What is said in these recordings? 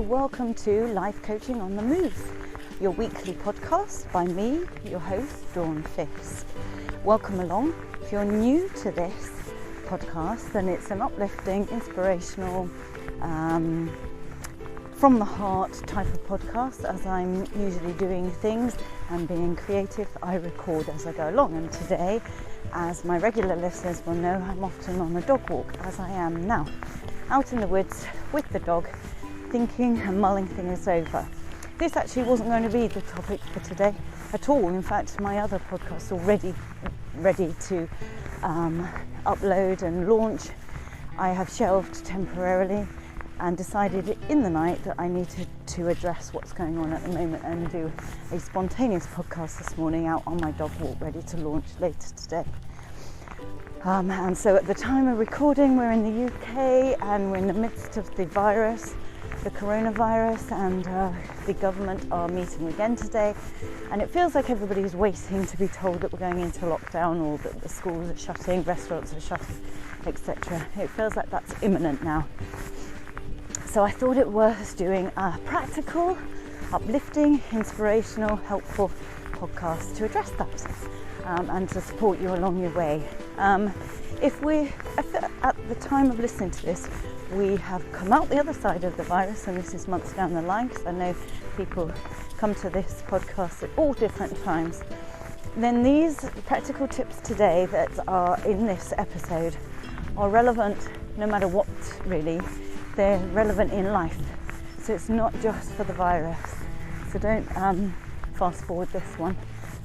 welcome to Life Coaching on the Move, your weekly podcast by me, your host, Dawn Fiske. Welcome along. If you're new to this podcast, then it's an uplifting, inspirational, from the heart type of podcast. As I'm usually doing things and being creative, I record as I go along. And today, as my regular listeners will know, I'm often on a dog walk, as I am now, out in the woods with the dog, thinking and mulling things over. This actually wasn't going to be the topic for today at all. In fact, my other podcast already ready to upload and launch, I have shelved temporarily and decided in the night that I needed to address what's going on at the moment and do a spontaneous podcast this morning out on my dog walk, ready to launch later today. And so at the time of recording, we're in the UK and we're in the midst of the virus, the coronavirus, and the government are meeting again today, and it feels like everybody's waiting to be told that we're going into lockdown or that the schools are shutting, restaurants are shutting, etc. It feels like that's imminent now. So I thought it worth doing a practical, uplifting, inspirational, helpful podcast to address that and to support you along your way. If at the time of listening to this, we have come out the other side of the virus, and this is months down the line, because I know people come to this podcast at all different times, then these practical tips today that are in this episode are relevant no matter what, really. They're relevant in life, so it's not just for the virus. So don't fast forward this one,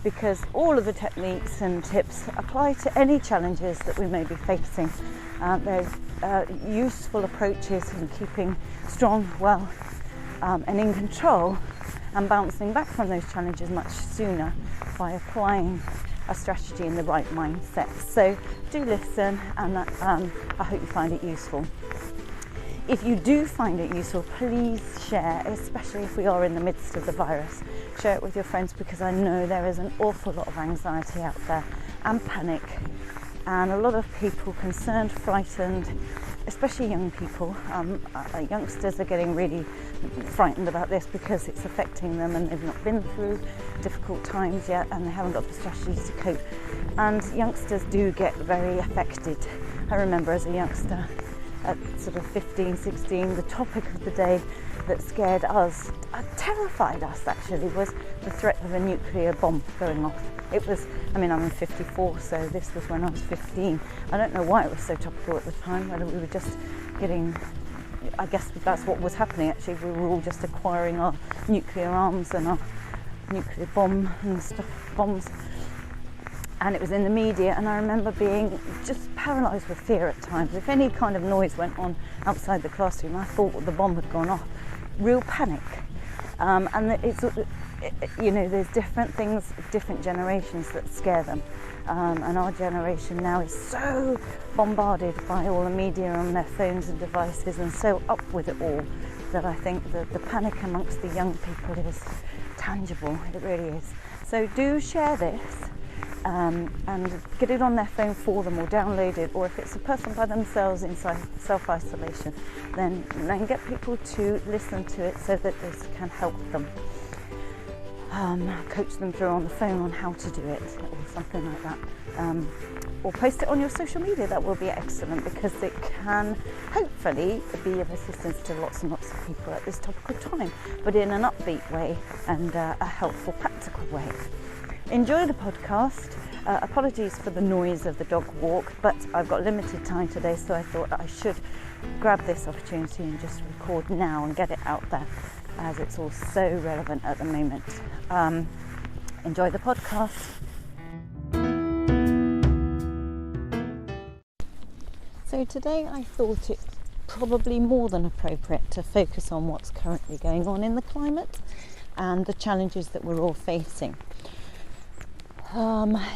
because all of the techniques and tips apply to any challenges that we may be facing. There's useful approaches in keeping strong, well, and in control, and bouncing back from those challenges much sooner by applying a strategy in the right mindset. So do listen, and I hope you find it useful. If you do find it useful, please share, especially if we are in the midst of the virus. Share it with your friends, because I know there is an awful lot of anxiety out there and panic, and a lot of people concerned, frightened, especially young people. Youngsters are getting really frightened about this because it's affecting them and they've not been through difficult times yet and they haven't got the strategies to cope. And youngsters do get very affected. I remember as a youngster, at sort of 15, 16, the topic of the day that scared us, terrified us actually, was the threat of a nuclear bomb going off. It was, I'm in 54, so this was when I was 15. I don't know why it was so topical at the time, whether we were just getting, I guess that's what was happening actually, we were all just acquiring our nuclear arms and our nuclear bomb and stuff, bombs. And it was in the media, and I remember being just paralysed with fear at times. If any kind of noise went on outside the classroom, I thought the bomb had gone off. Real panic. And it's, there's different things, different generations that scare them. And our generation now is so bombarded by all the media on their phones and devices, and so up with it all, that I think that the panic amongst the young people is tangible. It really is. So do share this. And get it on their phone for them, or download it, or if it's a person by themselves in self-isolation, then get people to listen to it so that this can help them. Coach them through on the phone on how to do it, or something like that. Or post it on your social media. That will be excellent, because it can hopefully be of assistance to lots and lots of people at this topical time, but in an upbeat way and a helpful, practical way. Enjoy the podcast. Apologies for the noise of the dog walk, but I've got limited time today, so I thought I should grab this opportunity and just record now and get it out there, as it's all so relevant at the moment. Enjoy the podcast. So today I thought it probably more than appropriate to focus on what's currently going on in the climate and the challenges that we're all facing.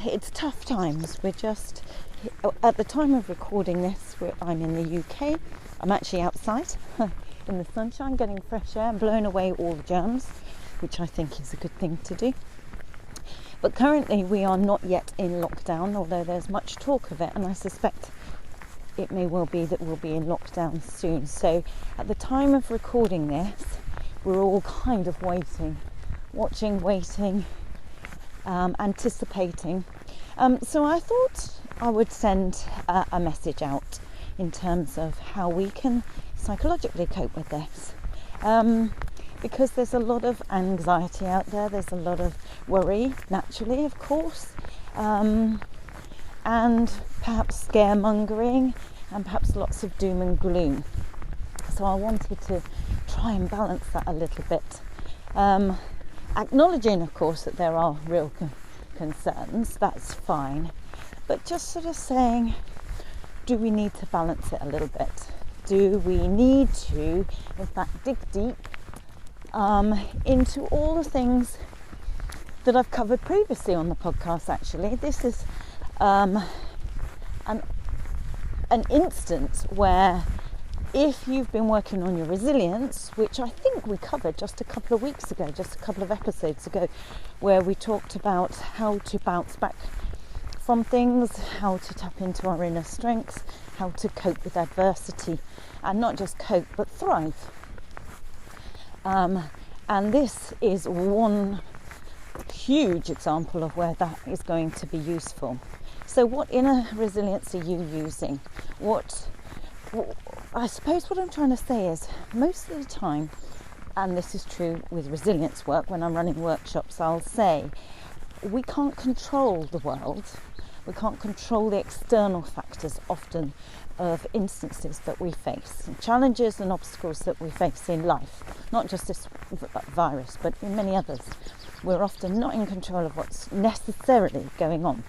It's tough times. We're just, at the time of recording this, I'm in the UK. I'm actually outside in the sunshine, getting fresh air and blowing away all the germs, which I think is a good thing to do. But currently we are not yet in lockdown, although there's much talk of it, and I suspect it may well be that we'll be in lockdown soon. So at the time of recording this, we're all kind of watching, waiting, anticipating. So I thought I would send a message out in terms of how we can psychologically cope with this. Because there's a lot of anxiety out there, there's a lot of worry, naturally, of course, and perhaps scaremongering, and perhaps lots of doom and gloom. So I wanted to try and balance that a little bit, acknowledging, of course, that there are real concerns, that's fine, but just sort of saying, do we need to balance it a little bit? Do we need to, in fact, dig deep into all the things that I've covered previously on the podcast? Actually, this is an instance where, if you've been working on your resilience, which I think we covered just a couple of weeks ago, just a couple of episodes ago, where we talked about how to bounce back from things, how to tap into our inner strengths, how to cope with adversity, and not just cope but thrive. And this is one huge example of where that is going to be useful. So what inner resilience are you using? I suppose what I'm trying to say is, most of the time, and this is true with resilience work, when I'm running workshops, I'll say, we can't control the world. We can't control the external factors often of instances that we face, and challenges and obstacles that we face in life, not just this virus, but in many others. We're often not in control of what's necessarily going on.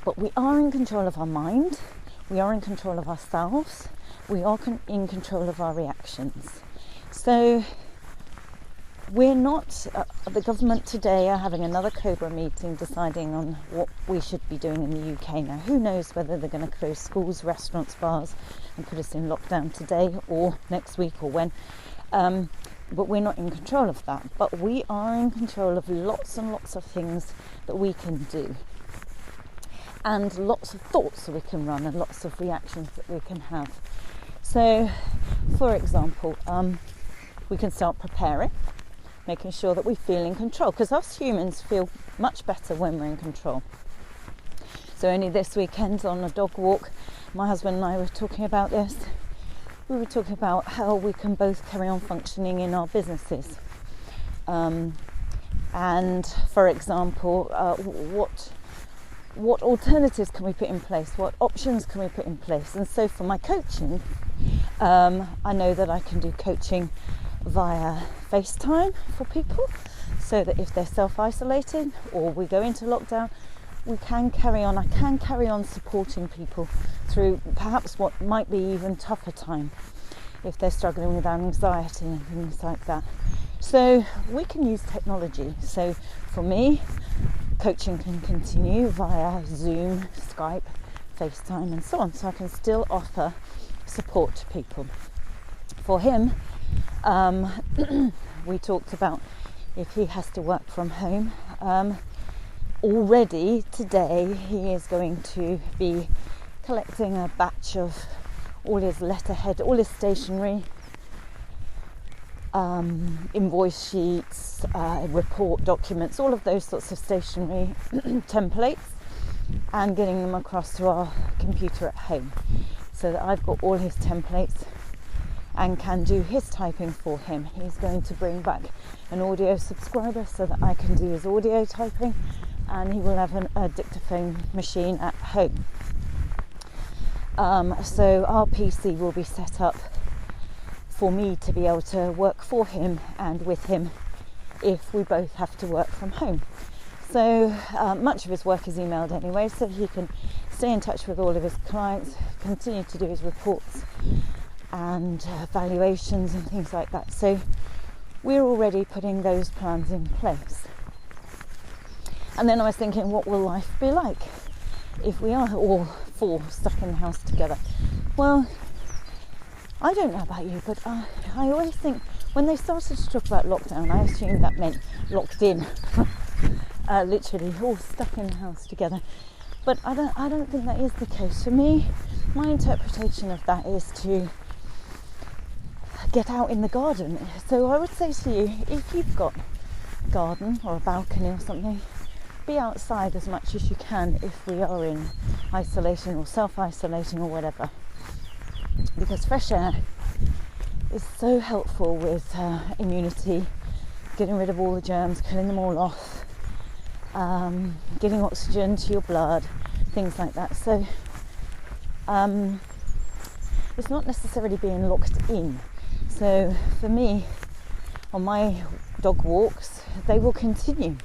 But we are in control of our mind, we are in control of ourselves, we are in control of our reactions. So we're not, the government today are having another COBRA meeting deciding on what we should be doing in the UK now. Who knows whether they're going to close schools, restaurants, bars and put us in lockdown today or next week or when. But we're not in control of that. But we are in control of lots and lots of things that we can do. And lots of thoughts that we can run and lots of reactions that we can have. So, for example, we can start preparing, making sure that we feel in control, because us humans feel much better when we're in control. So only this weekend on a dog walk, my husband and I were talking about this. We were talking about how we can both carry on functioning in our businesses. And for example, what alternatives can we put in place? What options can we put in place? And so for my coaching, I know that I can do coaching via FaceTime for people, so that if they're self-isolated or we go into lockdown, I can carry on supporting people through perhaps what might be even tougher time if they're struggling with anxiety and things like that. So we can use technology. So for me, coaching can continue via Zoom, Skype, FaceTime and so on, so I can still offer support to people. For him, we talked about if he has to work from home. Already today he is going to be collecting a batch of all his letterhead, all his stationery, invoice sheets, report documents, all of those sorts of stationery templates, and getting them across to our computer at home, so that I've got all his templates and can do his typing for him. He's going to bring back an audio subscriber so that I can do his audio typing, and he will have a dictaphone machine at home. So our PC will be set up for me to be able to work for him and with him if we both have to work from home. So much of his work is emailed anyway, so he can stay in touch with all of his clients, continue to do his reports and valuations and things like that. So we're already putting those plans in place. And then I was thinking, what will life be like if we are all four stuck in the house together? Well, I don't know about you, but I always think when they started to talk about lockdown, I assumed that meant locked in, literally all stuck in the house together. But I don't think that is the case. For me, my interpretation of that is to get out in the garden. So I would say to you, if you've got a garden or a balcony or something, be outside as much as you can if we are in isolation or self-isolating or whatever, because fresh air is so helpful with immunity, getting rid of all the germs, killing them all off, getting oxygen to your blood, things like that. So it's not necessarily being locked in. So for me, on my dog walks, they will continue,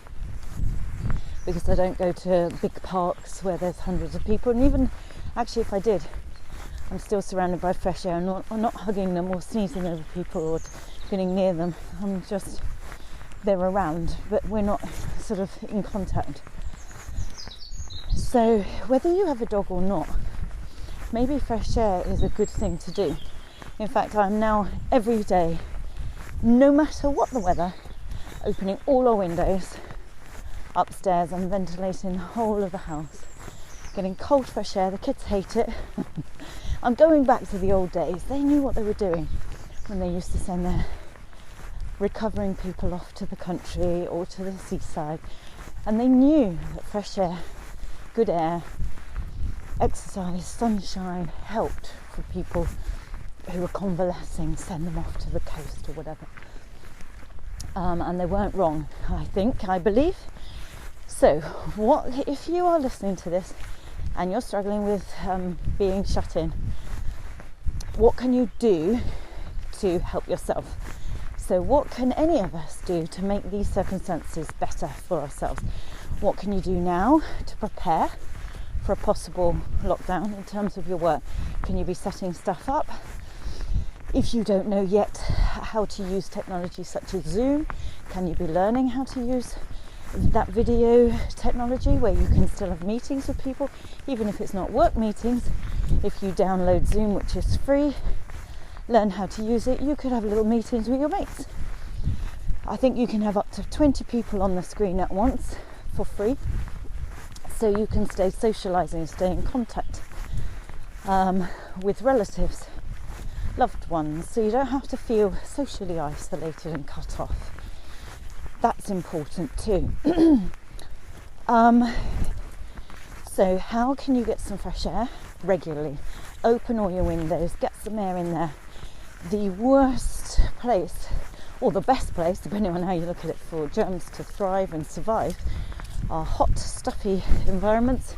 because I don't go to big parks where there's hundreds of people. And even actually if I did, I'm still surrounded by fresh air. I'm not hugging them or sneezing over people or getting near them. They're around, but we're not sort of in contact. So whether you have a dog or not, maybe fresh air is a good thing to do. In fact, I'm now every day, no matter what the weather, opening all our windows upstairs and ventilating the whole of the house, getting cold fresh air. The kids hate it. I'm going back to the old days. They knew what they were doing when they used to send their recovering people off to the country or to the seaside, and they knew that fresh air, good air, exercise, sunshine helped for people who were convalescing, send them off to the coast or whatever. And they weren't wrong, I believe. So what if you are listening to this and you're struggling with being shut in, what can you do to help yourself? So what can any of us do to make these circumstances better for ourselves? What can you do now to prepare for a possible lockdown in terms of your work? Can you be setting stuff up? If you don't know yet how to use technology such as Zoom, can you be learning how to use that video technology where you can still have meetings with people, even if it's not work meetings? If you download Zoom, which is free, learn how to use it, you could have little meetings with your mates. I think you can have up to 20 people on the screen at once for free, so you can stay socialising, stay in contact with relatives, loved ones, so you don't have to feel socially isolated and cut off. That's important too. So how can you get some fresh air regularly? Open all your windows, get some air in there. The worst place, or the best place, depending on how you look at it, for germs to thrive and survive are hot, stuffy environments,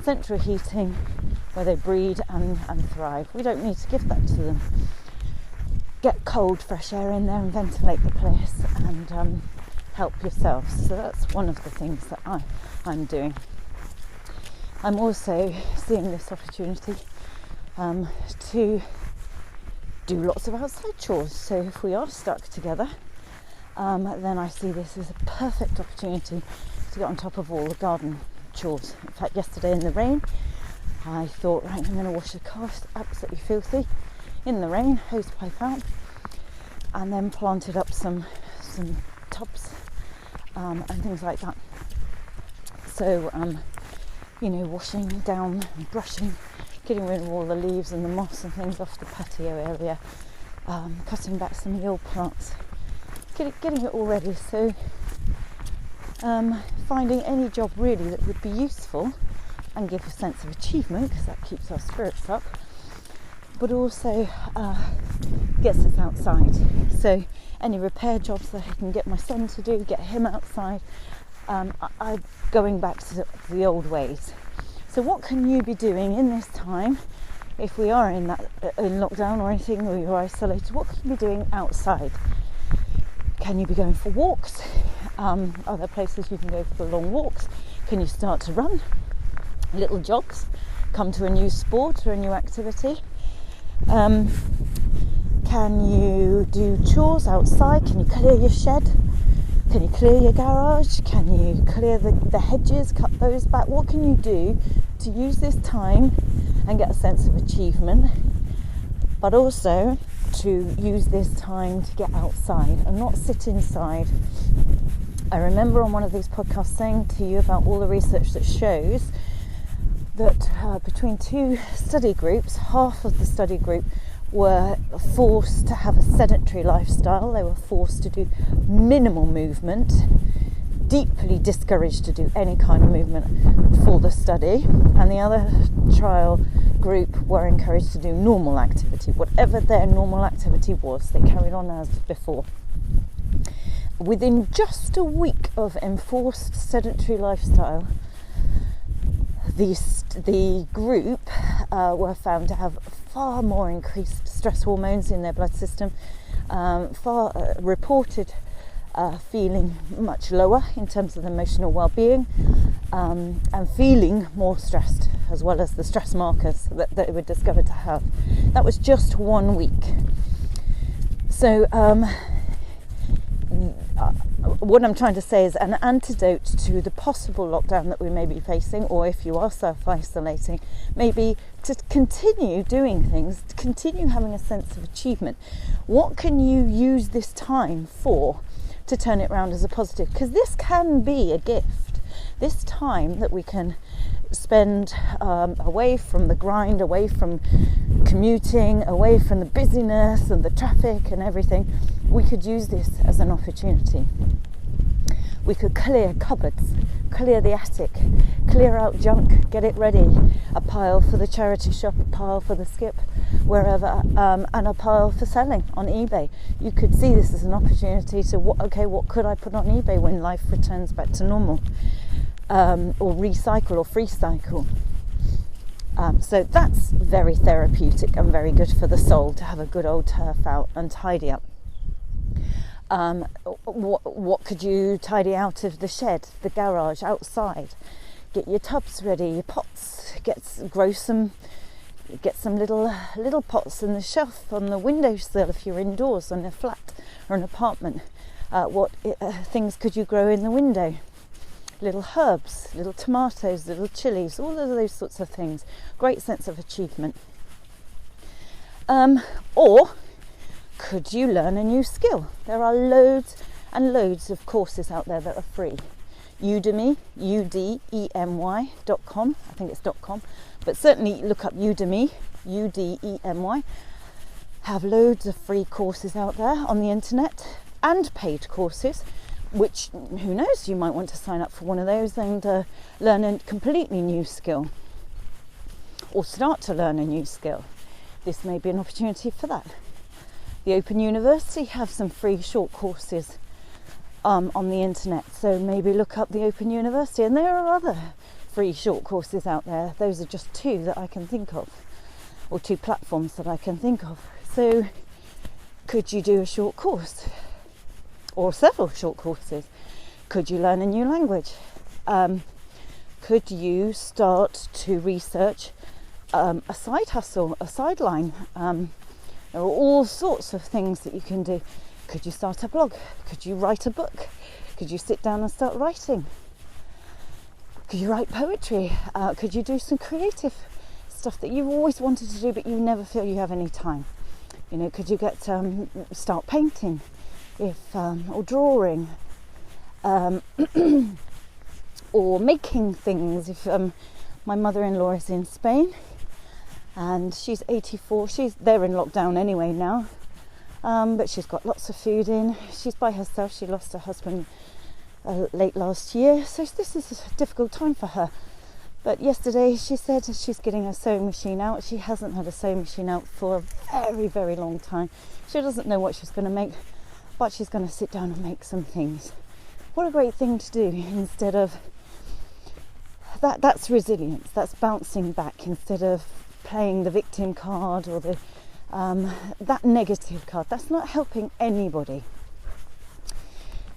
central heating, where they breed and thrive. We don't need to give that to them. Get cold, fresh air in there and ventilate the place, and help yourselves. So that's one of the things that I'm doing. I'm also seeing this opportunity to do lots of outside chores. So if we are stuck together, then I see this as a perfect opportunity to get on top of all the garden chores. In fact, yesterday in the rain, I thought, right, I'm going to wash the car. It's absolutely filthy in the rain, hose pipe out, and then planted up some tubs and things like that. So washing down and brushing, getting rid of all the leaves and the moss and things off the patio area, cutting back some of the old plants, getting it all ready. So finding any job really that would be useful and give a sense of achievement, because that keeps our spirits up, but also gets us outside. So any repair jobs that I can get my son to do, get him outside. I'm going back to the old ways. So what can you be doing in this time, if we are in lockdown or anything, or you're isolated? What can you be doing outside? Can you be going for walks? Are there places you can go for long walks? Can you start to run little jogs? Come to a new sport or a new activity? Can you do chores outside? Can you clear your shed? Can you clear your garage? Can you clear the hedges, cut those back? What can you do to use this time and get a sense of achievement, but also to use this time to get outside and not sit inside? I remember on one of these podcasts saying to you about all the research that shows that between two study groups, half of the study group were forced to have a sedentary lifestyle. They were forced to do minimal movement, deeply discouraged to do any kind of movement for the study, and the other trial group were encouraged to do normal activity. Whatever their normal activity was, they carried on as before. Within just a week of enforced sedentary lifestyle, the group were found to have far more increased stress hormones in their blood system, reported feeling much lower in terms of emotional well-being, and feeling more stressed, as well as the stress markers that they were discovered to have. That was just 1 week. So what I'm trying to say is an antidote to the possible lockdown that we may be facing, or if you are self-isolating, maybe to continue doing things, to continue having a sense of achievement. What can you use this time for to turn it around as a positive? Because this can be a gift. This time that we can spend away from the grind, away from commuting, away from the busyness and the traffic and everything, we could use this as an opportunity. We could clear cupboards, clear the attic, clear out junk, get it ready. A pile for the charity shop, a pile for the skip, wherever, and a pile for selling on eBay. You could see this as an opportunity to, what could I put on eBay when life returns back to normal? Or recycle or free cycle. So that's very therapeutic and very good for the soul, to have a good old turf out and tidy up. What could you tidy out of the shed, the garage, outside? Get your tubs ready, your pots. Get some little pots in the shelf on the windowsill if you're indoors in a flat or an apartment. What things could you grow in the window? Little herbs, little tomatoes, little chilies, all of those sorts of things. Great sense of achievement. Or could you learn a new skill? There are loads and loads of courses out there that are free. Udemy, udemy.com, I think it's .com, but certainly look up Udemy, Udemy, have loads of free courses out there on the internet, and paid courses, which, who knows, you might want to sign up for one of those and learn a completely new skill, or start to learn a new skill. This may be an opportunity for that. The Open University have some free short courses on the internet, so maybe look up the Open University, and there are other free short courses out there. Those are just two that I can think of, or two platforms that I can think of. So could you do a short course, or several short courses? Could you learn a new language? Could you start to research a side hustle, a sideline? There are all sorts of things that you can do. Could you start a blog? Could you write a book? Could you sit down and start writing? Could you write poetry? Could you do some creative stuff that you've always wanted to do but you never feel you have any time? Could you start painting, or drawing, or making things? If my mother-in-law is in Spain, and she's 84. They're in lockdown anyway now, but she's got lots of food in. She's by herself. She lost her husband late last year, so this is a difficult time for her. But yesterday she said she's getting her sewing machine out. She hasn't had a sewing machine out for a very, very long time. She doesn't know what she's going to make, but she's going to sit down and make some things. What a great thing to do, instead of that. That's resilience. That's bouncing back instead of playing the victim card or that negative card. That's not helping anybody.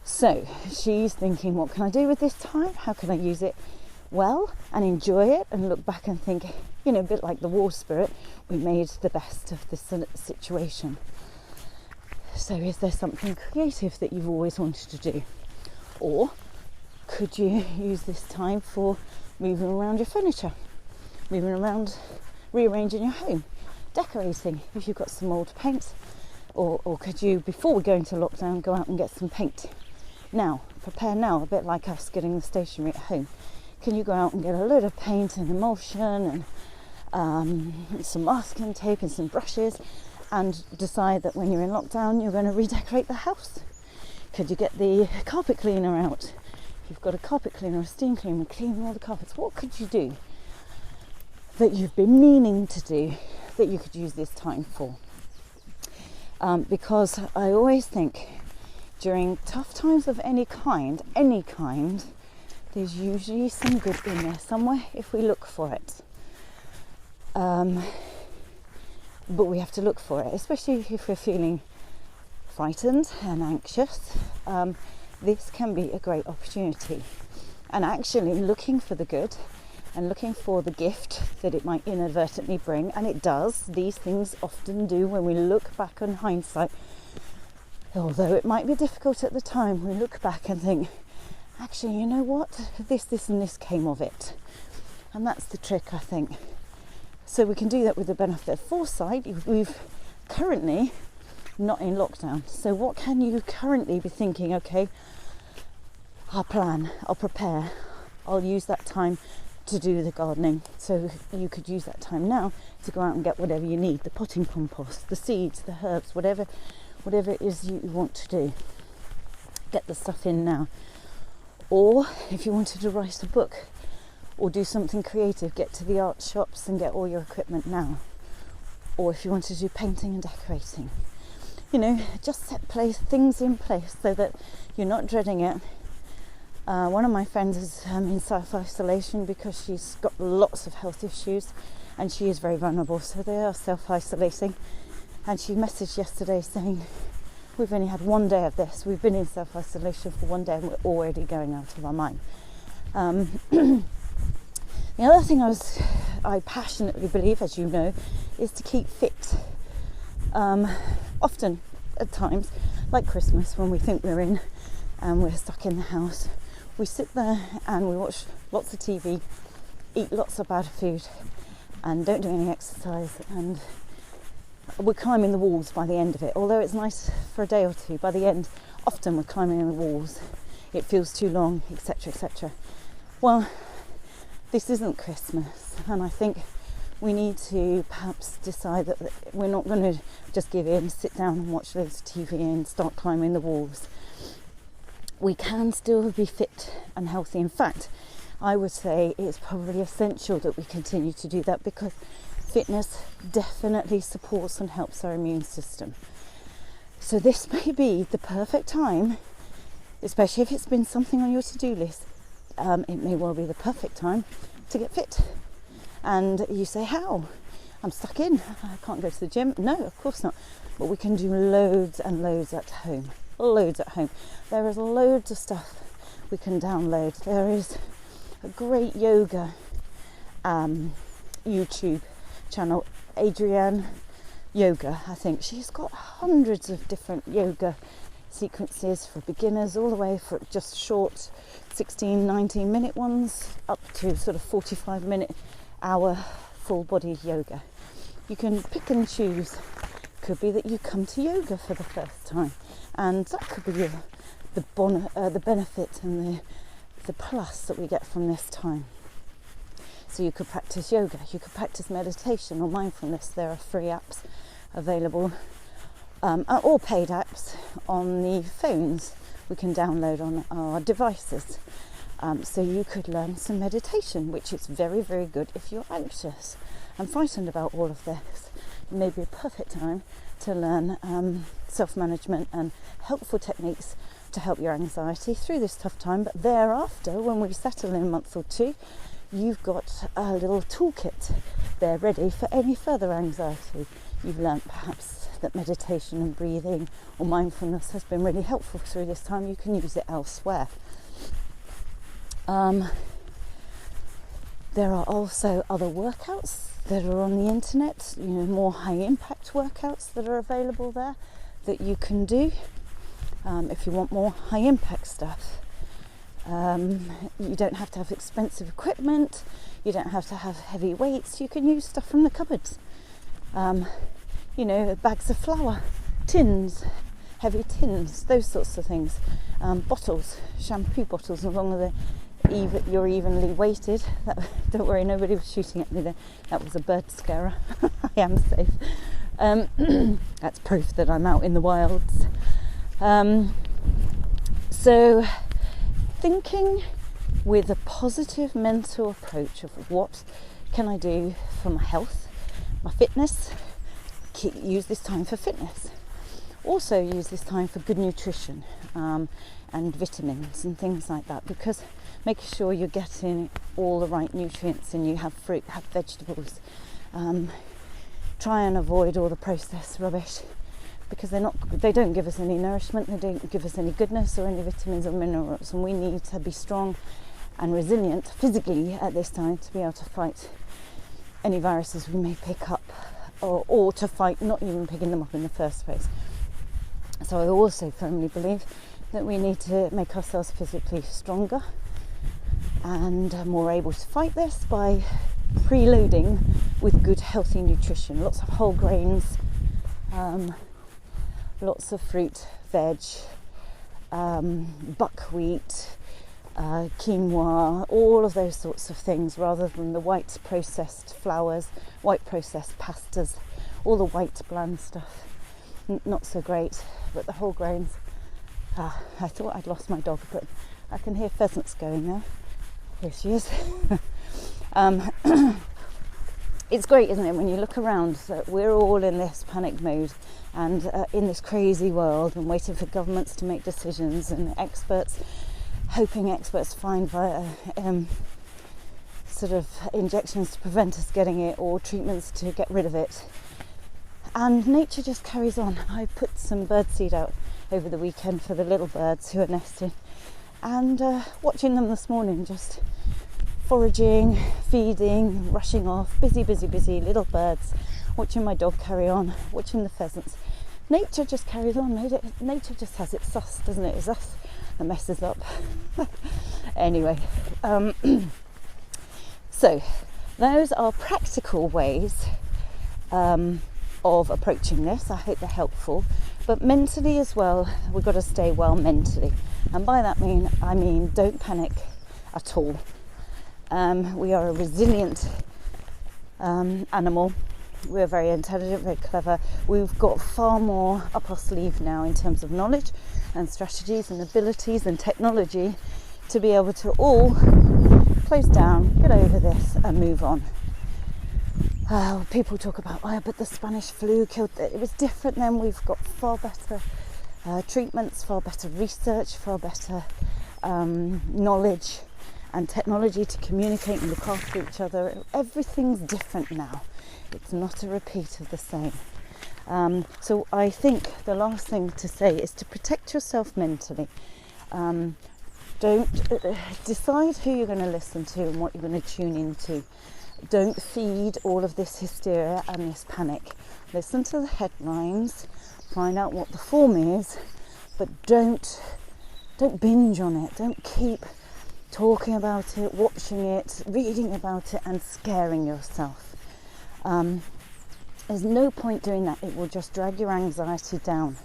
So she's thinking, what can I do with this time? How can I use it well and enjoy it and look back and think, a bit like the war spirit, we made the best of this situation. So is there something creative that you've always wanted to do? Or could you use this time for moving around your furniture, rearranging your home, decorating if you've got some old paint? Or could you, before we go into lockdown, go out and get some paint? Now, prepare now, a bit like us getting the stationery at home. Can you go out and get a load of paint and emulsion and some masking tape and some brushes, and decide that when you're in lockdown you're going to redecorate the house? Could you get the carpet cleaner out? If you've got a carpet cleaner or a steam cleaner cleaning all the carpets, what could you do that you've been meaning to do that you could use this time for? Because I always think during tough times of any kind, there's usually some good in there somewhere if we look for it. But we have to look for it, especially if we're feeling frightened and anxious. This can be a great opportunity. And actually looking for the good and looking for the gift that it might inadvertently bring, and it does, these things often do when we look back on hindsight. Although it might be difficult at the time, we look back and think, actually, you know what, this and this came of it. And that's the trick, I think. So we can do that with the benefit of foresight. We've currently not in lockdown. So what can you currently be thinking? Okay, I'll plan, I'll prepare, I'll use that time to do the gardening. So you could use that time now to go out and get whatever you need, the potting compost, the seeds, the herbs, whatever it is you want to do. Get the stuff in now. Or if you wanted to write a book or do something creative, get to the art shops and get all your equipment now. Or if you want to do painting and decorating, just set things in place so that you're not dreading it. One of my friends is in self-isolation because she's got lots of health issues and she is very vulnerable, so they are self-isolating. And she messaged yesterday saying, we've only had one day of this, we've been in self-isolation for one day and we're already going out of our mind. The other thing I passionately believe, as you know, is to keep fit. Often, at times, like Christmas, when we think we're in and we're stuck in the house, we sit there and we watch lots of TV, eat lots of bad food, and don't do any exercise, and we're climbing the walls by the end of it. Although it's nice for a day or two, by the end, often we're climbing the walls. It feels too long, etc., etc. Well, this isn't Christmas, and I think we need to perhaps decide that we're not going to just give in, sit down and watch loads of TV and start climbing the walls. We can still be fit and healthy. In fact, I would say it's probably essential that we continue to do that, because fitness definitely supports and helps our immune system. So this may be the perfect time, especially if it's been something on your to-do list. It may well be the perfect time to get fit. And you say, how? I'm stuck in, I can't go to the gym. No, of course not. But we can do loads and loads at home. Loads at home. There is loads of stuff we can download. There is a great yoga YouTube channel, Adrienne Yoga, I think. She's got hundreds of different yoga sequences for beginners, all the way for just short 16-19 minute ones up to sort of 45-minute hour full body yoga. You can pick and choose. Could be that you come to yoga for the first time, and that could be the benefit and the plus that we get from this time. So you could practice yoga, you could practice meditation or mindfulness. There are free apps available, or paid apps on the phones we can download on our devices. So you could learn some meditation, which is very, very good if you're anxious and frightened about all of this. It may be a perfect time to learn self-management and helpful techniques to help your anxiety through this tough time. But thereafter, when we settle in a month or two, you've got a little toolkit there ready for any further anxiety. You've learnt perhaps that meditation and breathing or mindfulness has been really helpful through this time. You can use it elsewhere. There are also other workouts that are on the internet, more high impact workouts that are available there that you can do if you want more high impact stuff. You don't have to have expensive equipment, you don't have to have heavy weights, you can use stuff from the cupboards. Bags of flour, tins, heavy tins, those sorts of things. Bottles, shampoo bottles, as long as you're evenly weighted. Don't worry, nobody was shooting at me there. That was a bird scarer. I am safe. That's proof that I'm out in the wilds. So thinking with a positive mental approach of what can I do for my health, my fitness, use this time for fitness. Also use this time for good nutrition and vitamins and things like that, because making sure you're getting all the right nutrients and you have fruit, have vegetables. Try and avoid all the processed rubbish, because they don't give us any nourishment, they don't give us any goodness or any vitamins or minerals, and we need to be strong and resilient physically at this time to be able to fight any viruses we may pick up, or to fight not even picking them up in the first place. So I also firmly believe that we need to make ourselves physically stronger and more able to fight this by preloading with good healthy nutrition. Lots of whole grains, lots of fruit, veg, buckwheat, quinoa, all of those sorts of things, rather than the white processed flours, white processed pastas, all the white bland stuff. Not so great, but the whole grains. I thought I'd lost my dog, but I can hear pheasants going now. Here she is. It's great, isn't it, when you look around that we're all in this panic mode and in this crazy world and waiting for governments to make decisions and hoping experts find sort of injections to prevent us getting it or treatments to get rid of it. And nature just carries on. I put some birdseed out over the weekend for the little birds who are nesting, and watching them this morning, just foraging, feeding, rushing off, busy little birds, watching my dog carry on, watching the pheasants. Nature just carries on. Nature just has it sussed, doesn't it? It's us that messes up. Anyway, so those are practical ways of approaching this. I hope they're helpful. But mentally as well, we've got to stay well mentally. And by that I mean don't panic at all. We are a resilient animal. We're very intelligent, very clever. We've got far more up our sleeve now in terms of knowledge and strategies and abilities and technology to be able to all close down, get over this and move on. People talk about, but the Spanish flu killed it. It was different then. We've got far better treatments, far better research, far better knowledge and technology to communicate and look after each other. Everything's different now. It's not a repeat of the same. So I think the last thing to say is to protect yourself mentally. Don't decide who you're going to listen to and what you're going to tune into. Don't feed all of this hysteria and this panic. Listen to the headlines, find out what the form is, but don't binge on it. Don't keep talking about it, watching it, reading about it and scaring yourself. There's no point doing that. It will just drag your anxiety down.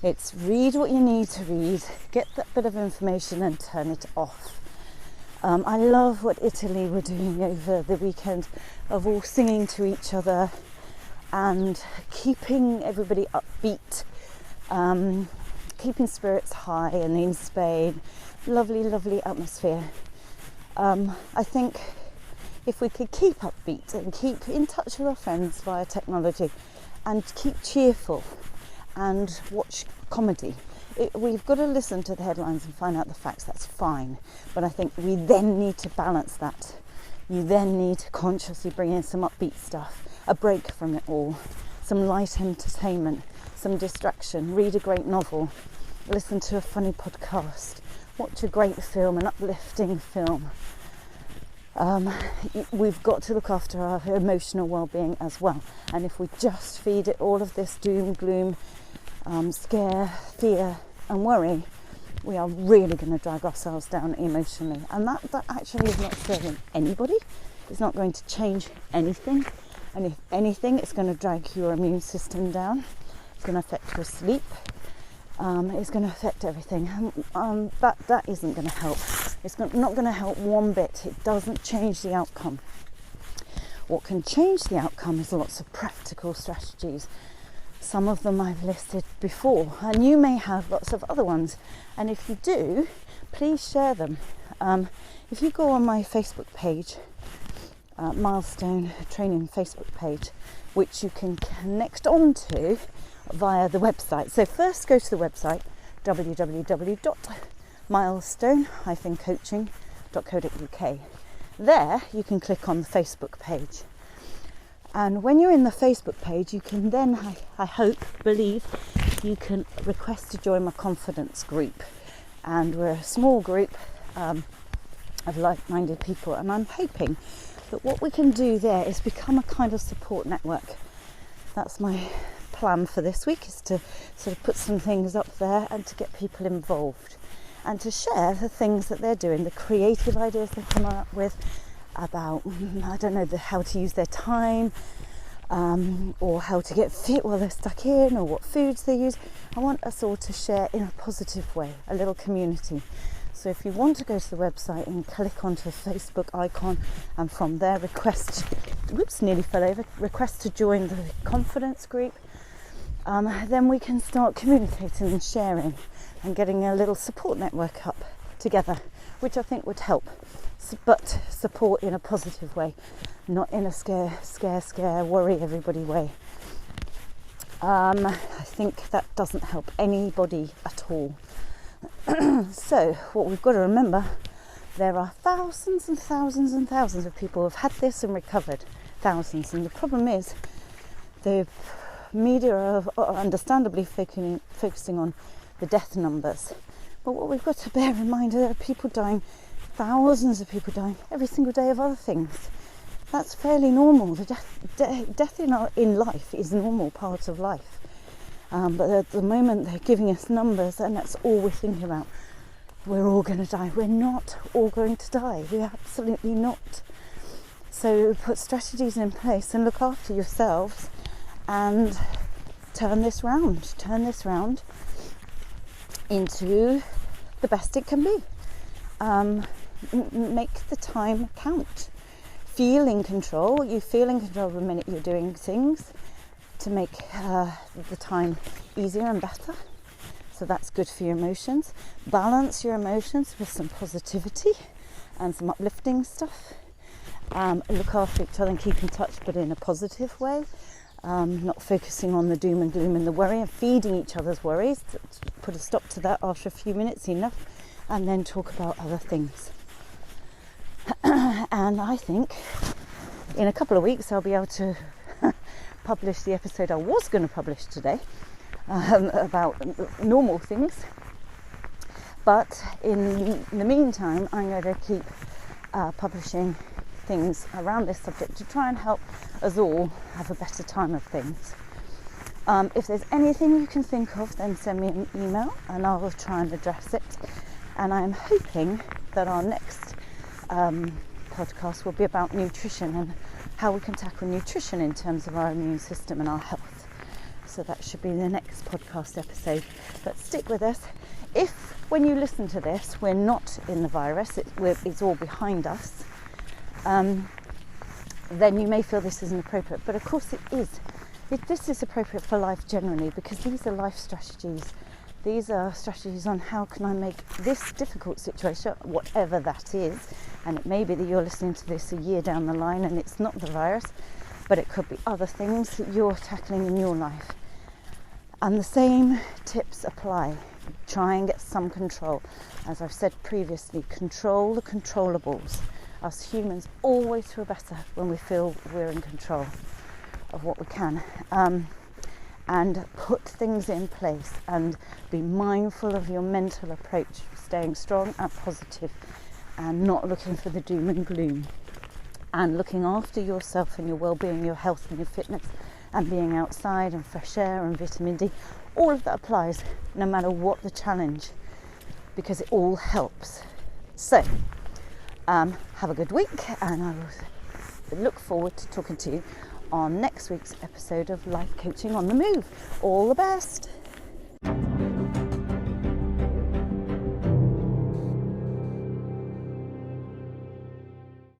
It's read what you need to read, get that bit of information and turn it off. I love what Italy were doing over the weekend, of all singing to each other and keeping everybody upbeat, keeping spirits high, and in Spain, lovely atmosphere. I think if we could keep upbeat and keep in touch with our friends via technology and keep cheerful and watch comedy. We've got to listen to the headlines and find out the facts, that's fine. But I think we then need to balance that. You then need to consciously bring in some upbeat stuff, a break from it all, some light entertainment, some distraction, read a great novel, listen to a funny podcast, watch a great film, an uplifting film. We've got to look after our emotional well-being as well. And if we just feed it all of this doom, gloom, scare, fear and worry, we are really going to drag ourselves down emotionally, and that actually is not serving anybody. It's not going to change anything, and if anything, it's going to drag your immune system down. It's going to affect your sleep. It's going to affect everything. That isn't going to help. It's not going to help one bit. It doesn't change the outcome. What can change the outcome is lots of practical strategies. Some of them I've listed before, and you may have lots of other ones. And if you do, please share them. If you go on my Facebook page, Milestone Training Facebook page, which you can connect onto via the website. So first go to the website, www.milestone-coaching.co.uk. There you can click on the Facebook page. And when you're in the Facebook page, you can then, I believe, you can request to join my confidence group. And we're a small group of like-minded people. And I'm hoping that what we can do there is become a kind of support network. That's my plan for this week, is to sort of put some things up there and to get people involved and to share the things that they're doing, the creative ideas they come up with about, how to use their time, or how to get fit while they're stuck in, or what foods they use. I want us all to share in a positive way, a little community. So if you want to go to the website and click onto the Facebook icon, and from there request to join the confidence group, then we can start communicating and sharing and getting a little support network up together, which I think would help. But support in a positive way, not in a scare, worry everybody way. I think that doesn't help anybody at all. So what we've got to remember, there are thousands and thousands and thousands of people who have had this and recovered. Thousands. And the problem is the media are understandably focusing on the death numbers. But what we've got to bear in mind are people dying, thousands of people dying every single day of other things. That's fairly normal. The death in life is a normal part of life. But at the moment they're giving us numbers, and that's all we're thinking about. We're all going to die. We're not all going to die. We're absolutely not. So put strategies in place and look after yourselves and turn this round into the best it can be. Make the time count. Feel in control. You feel in control the minute you're doing things to make the time easier and better. So that's good for your emotions. Balance your emotions with some positivity and some uplifting stuff. Look after each other and keep in touch, but in a positive way. Not focusing on the doom and gloom and the worry and feeding each other's worries. Put a stop to that after a few minutes, enough, and then talk about other things. And I think in a couple of weeks I'll be able to publish the episode I was going to publish today about normal things. But in the meantime, I'm going to keep publishing things around this subject to try and help us all have a better time of things. If there's anything you can think of, then send me an email and I will try and address it. And I'm hoping that our next podcast will be about nutrition and how we can tackle nutrition in terms of our immune system and our health. So that should be the next podcast episode. But stick with us. If, when you listen to this, we're not in the virus, it's all behind us, then you may feel this isn't appropriate. But of course it is. This is appropriate for life generally, because these are life strategies. These are strategies on how can I make this difficult situation, whatever that is, and it may be that you're listening to this a year down the line and it's not the virus, but it could be other things that you're tackling in your life. And the same tips apply. Try and get some control. As I've said previously, control the controllables. Us humans always feel better when we feel we're in control of what we can. And put things in place and be mindful of your mental approach, staying strong and positive and not looking for the doom and gloom, and looking after yourself and your well-being, your health and your fitness, and being outside and fresh air and vitamin D. All of that applies no matter what the challenge, because it all helps. So have a good week, and I will look forward to talking to you on next week's episode of Life Coaching on the Move. All the best.